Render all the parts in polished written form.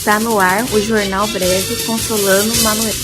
Está no ar o Jornal Breve com Solano Manoel.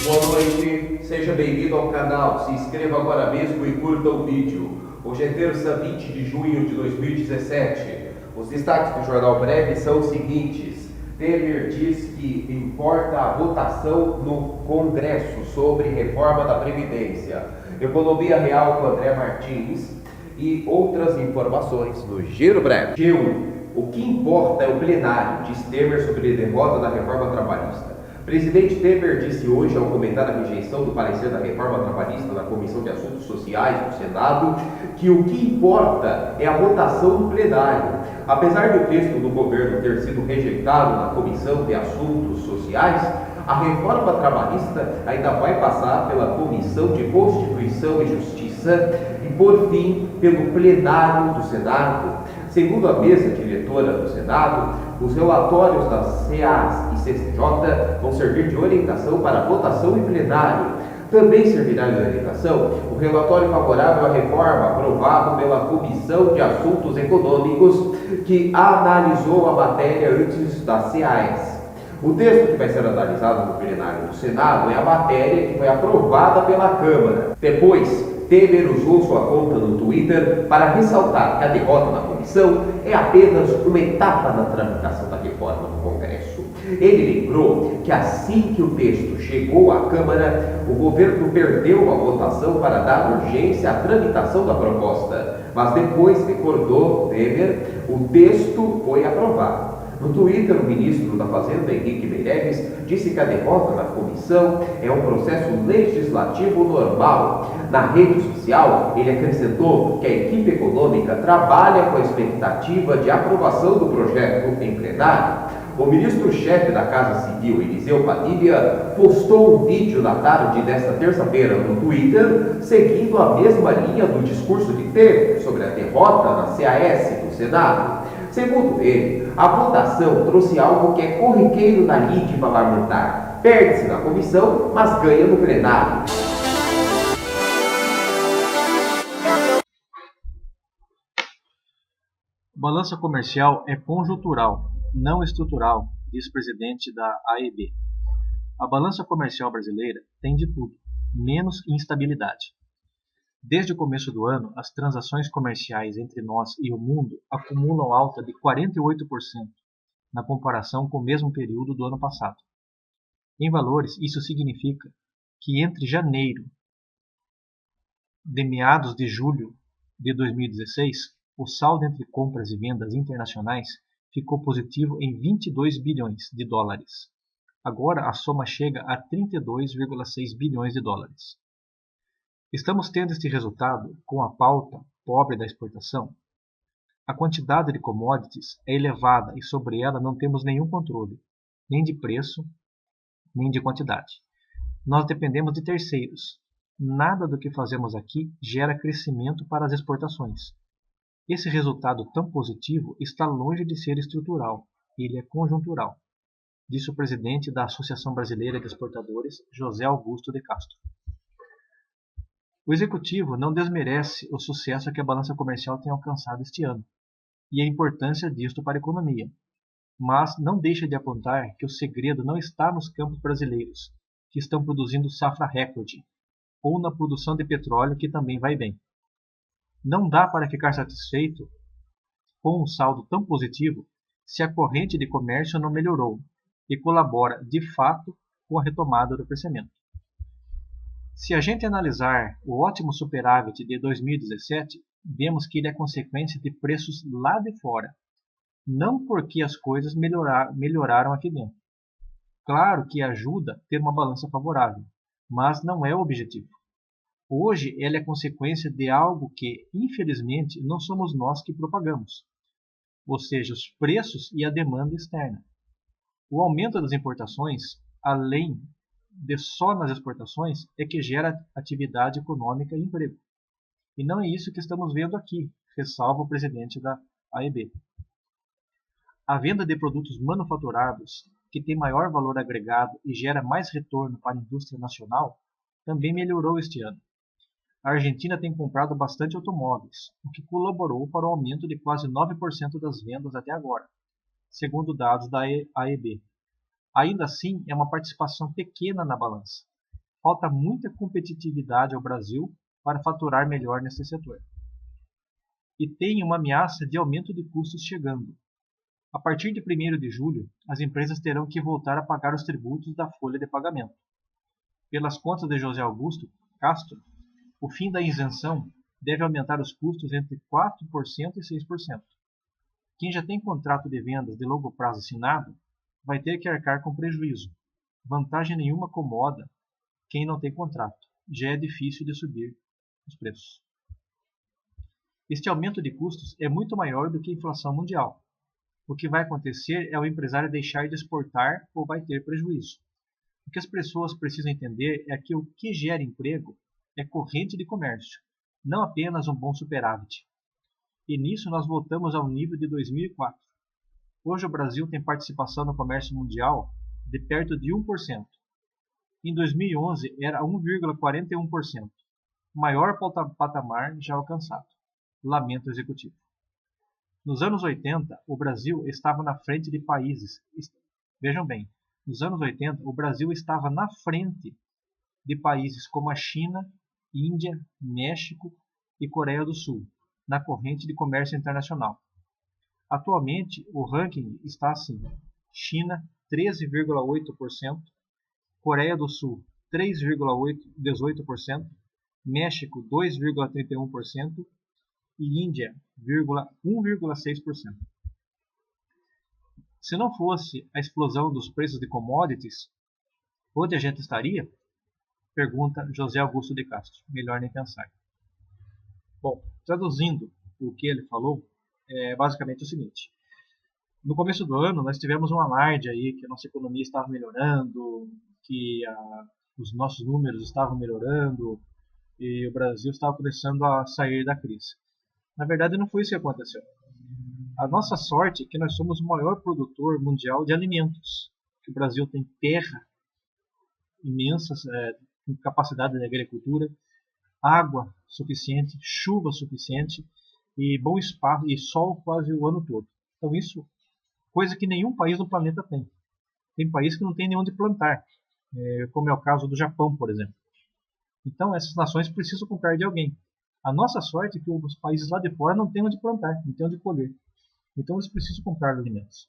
Boa noite, seja bem-vindo ao canal, se inscreva agora mesmo e curta o vídeo. Hoje é terça, 20 de junho de 2017. Os destaques do Jornal Breve são os seguintes. Temer diz que importa a votação no Congresso sobre reforma da Previdência. Economia Real com André Martins e outras informações no Giro Breve. G1. O que importa é o plenário, diz Temer sobre a derrota da reforma trabalhista. Presidente Temer disse hoje, ao comentar a rejeição do parecer da reforma trabalhista na Comissão de Assuntos Sociais do Senado, que o que importa é a votação do plenário. Apesar do texto do governo ter sido rejeitado na Comissão de Assuntos Sociais, a reforma trabalhista ainda vai passar pela Comissão de Constituição e Justiça e, por fim, pelo plenário do Senado. Segundo a mesa diretora do Senado, os relatórios das CAs e CCJ vão servir de orientação para votação em plenário. Também servirá de orientação o relatório favorável à reforma aprovado pela Comissão de Assuntos Econômicos, que analisou a matéria antes das CAs. O texto que vai ser analisado no plenário do Senado é a matéria que foi aprovada pela Câmara. Depois, Temer usou sua conta no Twitter para ressaltar que a derrota na comissão é apenas uma etapa na tramitação da reforma no Congresso. Ele lembrou que assim que o texto chegou à Câmara, o governo perdeu a votação para dar urgência à tramitação da proposta. Mas depois, recordou Temer, o texto foi aprovado. No Twitter, o ministro da Fazenda, Henrique Meirelles, disse que a derrota na comissão é um processo legislativo normal. Na rede social, ele acrescentou que a equipe econômica trabalha com a expectativa de aprovação do projeto em plenário. O ministro-chefe da Casa Civil, Eliseu Padilha, postou um vídeo na tarde desta terça-feira no Twitter, seguindo a mesma linha do discurso de Temer sobre a derrota na CAS do Senado. Segundo ele, a votação trouxe algo que é corriqueiro na lide parlamentar. Perde-se na comissão, mas ganha no plenário. Balança comercial é conjuntural, não estrutural, diz o presidente da AEB. A balança comercial brasileira tem de tudo, menos instabilidade. Desde o começo do ano, as transações comerciais entre nós e o mundo acumulam alta de 48% na comparação com o mesmo período do ano passado. Em valores, isso significa que entre janeiro e meados de julho de 2016, o saldo entre compras e vendas internacionais ficou positivo em 22 bilhões de dólares. Agora a soma chega a 32,6 bilhões de dólares. Estamos tendo este resultado com a pauta pobre da exportação. A quantidade de commodities é elevada e sobre ela não temos nenhum controle, nem de preço, nem de quantidade. Nós dependemos de terceiros. Nada do que fazemos aqui gera crescimento para as exportações. Esse resultado tão positivo está longe de ser estrutural, ele é conjuntural, disse o presidente da Associação Brasileira de Exportadores, José Augusto de Castro. O executivo não desmerece o sucesso que a balança comercial tem alcançado este ano e a importância disto para a economia, mas não deixa de apontar que o segredo não está nos campos brasileiros, que estão produzindo safra recorde, ou na produção de petróleo, que também vai bem. Não dá para ficar satisfeito com um saldo tão positivo se a corrente de comércio não melhorou e colabora, de fato, com a retomada do crescimento. Se a gente analisar o ótimo superávit de 2017, vemos que ele é consequência de preços lá de fora, não porque as coisas melhoraram aqui dentro. Claro que ajuda ter uma balança favorável, mas não é o objetivo. Hoje ela é consequência de algo que, infelizmente, não somos nós que propagamos, ou seja, os preços e a demanda externa. O aumento das importações, além de só nas exportações, é que gera atividade econômica e emprego. E não é isso que estamos vendo aqui, ressalva o presidente da AEB. A venda de produtos manufaturados, que tem maior valor agregado e gera mais retorno para a indústria nacional, também melhorou este ano. A Argentina tem comprado bastante automóveis, o que colaborou para o aumento de quase 9% das vendas até agora. segundo dados da AEB. Ainda assim, é uma participação pequena na balança. Falta muita competitividade ao Brasil para faturar melhor nesse setor. E tem uma ameaça de aumento de custos chegando. A partir de 1º de julho, as empresas terão que voltar a pagar os tributos da folha de pagamento. Pelas contas de José Augusto Castro, o fim da isenção deve aumentar os custos entre 4% e 6%. Quem já tem contrato de vendas de longo prazo assinado vai ter que arcar com prejuízo. Vantagem nenhuma acomoda quem não tem contrato. Já é difícil de subir os preços. Este aumento de custos é muito maior do que a inflação mundial. O que vai acontecer é o empresário deixar de exportar ou vai ter prejuízo. O que as pessoas precisam entender é que o que gera emprego é corrente de comércio, não apenas um bom superávit. E nisso nós voltamos ao nível de 2004. Hoje o Brasil tem participação no comércio mundial de perto de 1%. Em 2011 era 1,41%, maior patamar já alcançado. Lamento executivo. Nos anos 80, o Brasil estava na frente de países. Vejam bem, nos anos 80, o Brasil estava na frente de países como a China, Índia, México e Coreia do Sul, na corrente de comércio internacional. Atualmente, o ranking está assim: China 13,8%, Coreia do Sul 3,18%, México 2,31% e Índia 1,6%. Se não fosse a explosão dos preços de commodities, onde a gente estaria? Pergunta José Augusto de Castro. Melhor nem pensar. Bom, traduzindo o que ele falou, é basicamente o seguinte. No começo do ano, nós tivemos um alarde aí que a nossa economia estava melhorando, que os nossos números estavam melhorando e o Brasil estava começando a sair da crise. Na verdade, não foi isso que aconteceu. A nossa sorte é que nós somos o maior produtor mundial de alimentos. Que o Brasil tem terra imensa, com capacidade de agricultura, água suficiente, chuva suficiente e bom espaço e sol quase o ano todo. Então isso, coisa que nenhum país do planeta tem. Tem país que não tem nem onde plantar, como é o caso do Japão, por exemplo. Então essas nações precisam comprar de alguém. A nossa sorte é que os países lá de fora não têm onde plantar, não têm onde colher. Então eles precisam comprar alimentos.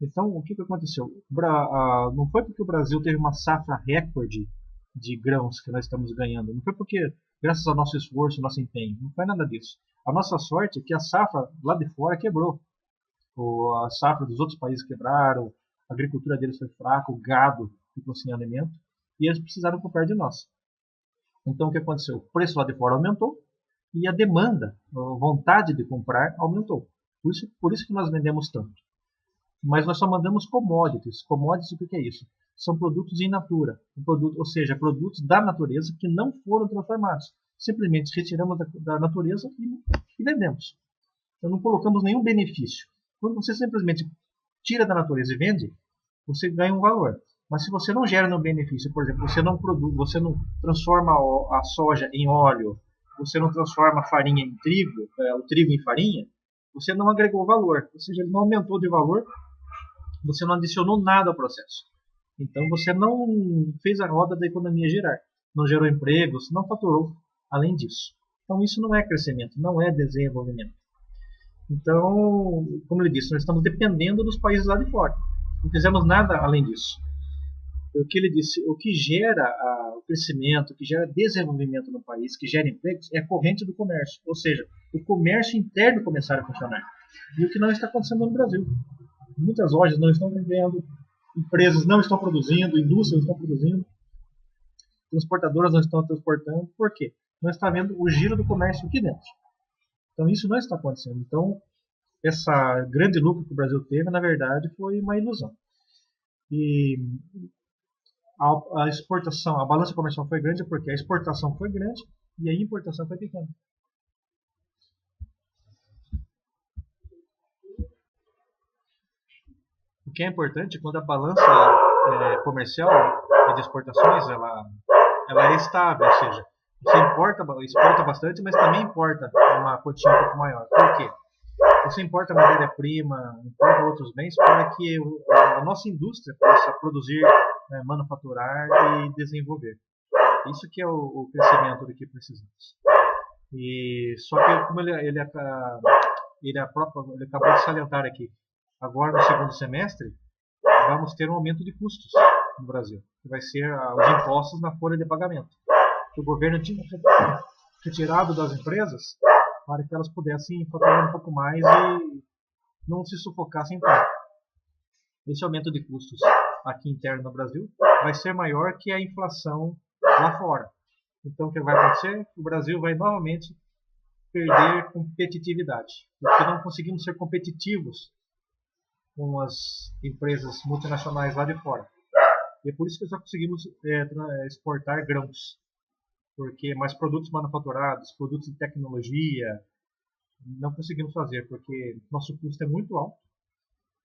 Então o que aconteceu? Não foi porque o Brasil teve uma safra recorde de grãos que nós estamos ganhando. Não foi porque, graças ao nosso esforço, nosso empenho. Não foi nada disso. A nossa sorte é que a safra lá de fora quebrou. A safra dos outros países quebraram, a agricultura deles foi fraca, o gado ficou sem alimento e eles precisaram comprar de nós. Então o que aconteceu? O preço lá de fora aumentou e a demanda, a vontade de comprar aumentou. Por isso que nós vendemos tanto. Mas nós só mandamos commodities. Commodities, o que é isso? São produtos in natura, ou seja, produtos da natureza que não foram transformados. Simplesmente retiramos da natureza e vendemos. Então não colocamos nenhum benefício. Quando você simplesmente tira da natureza e vende, você ganha um valor. Mas se você não gera nenhum benefício, por exemplo, você não transforma a soja em óleo, você não transforma a farinha em trigo, o trigo em farinha, você não agregou valor, ou seja, ele não aumentou de valor, você não adicionou nada ao processo. Então você não fez a roda da economia girar, não gerou empregos, não faturou além disso. Então isso não é crescimento, não é desenvolvimento. Então, como ele disse, nós estamos dependendo dos países lá de fora. Não fizemos nada além disso. O que ele disse, o que gera o crescimento, o que gera desenvolvimento no país, que gera empregos, é a corrente do comércio. Ou seja, o comércio interno começar a funcionar. E o que não está acontecendo no Brasil. Muitas lojas não estão vendendo, empresas não estão produzindo, indústrias não estão produzindo, transportadoras não estão transportando. Por quê? Não está vendo o giro do comércio aqui dentro. Então isso não está acontecendo. Então essa grande lucro que o Brasil teve, na verdade, foi uma ilusão. E a exportação, a balança comercial foi grande porque a exportação foi grande e a importação foi pequena. O que é importante quando a balança comercial e de exportações ela é estável, ou seja, você exporta bastante, mas também importa uma quantia um pouco maior. Por quê? Você importa matéria-prima, importa outros bens para que a nossa indústria possa produzir, manufaturar e desenvolver. Isso que é o crescimento do que precisamos. E só que como ele acabou de salientar aqui, agora no segundo semestre vamos ter um aumento de custos no Brasil, que vai ser os impostos na folha de pagamento, que o governo tinha retirado das empresas para que elas pudessem faturar um pouco mais e não se sufocassem tanto. Esse aumento de custos aqui interno no Brasil vai ser maior que a inflação lá fora. Então, o que vai acontecer? O Brasil vai novamente perder competitividade, porque não conseguimos ser competitivos com as empresas multinacionais lá de fora. E é por isso que só conseguimos exportar grãos, porque mais produtos manufaturados, produtos de tecnologia, não conseguimos fazer, porque nosso custo é muito alto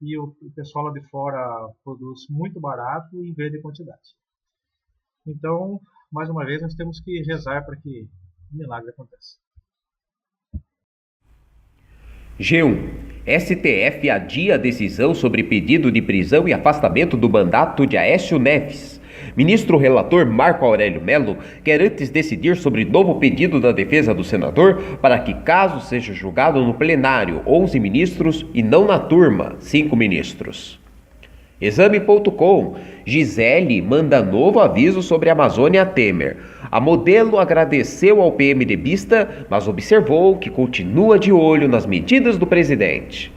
e o pessoal lá de fora produz muito barato em grande quantidade. Então, mais uma vez, nós temos que rezar para que o milagre aconteça. G1. STF adia a decisão sobre pedido de prisão e afastamento do mandato de Aécio Neves. Ministro relator Marco Aurélio Mello quer antes decidir sobre novo pedido da defesa do senador para que caso seja julgado no plenário 11 ministros e não na turma 5 ministros. Exame.com. Gisele manda novo aviso sobre a Amazônia a Temer. A modelo agradeceu ao PMDBista, mas observou que continua de olho nas medidas do presidente.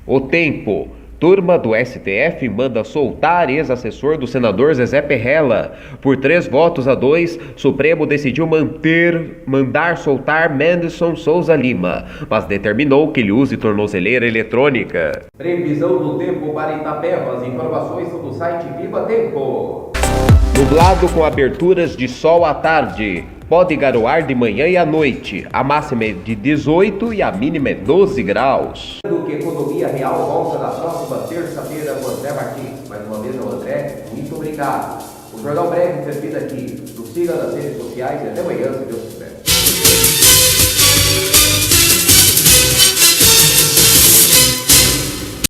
O Tempo. Turma do STF manda soltar ex-assessor do senador Zezé Perrella. Por 3-2, Supremo decidiu mandar soltar Menderson Souza Lima, mas determinou que ele use tornozeleira eletrônica. Previsão do tempo para Itapeva. As informações são do site Viva Tempo. Nublado com aberturas de sol à tarde. Pode garoar de manhã e à noite. A máxima é de 18 e a mínima é 12 graus. Do que Economia Real volta na próxima terça-feira com André Martins. Mais uma vez ao André, muito obrigado. O Jornal Breve termina aqui. Nos siga nas redes sociais e até amanhã, se Deus quiser.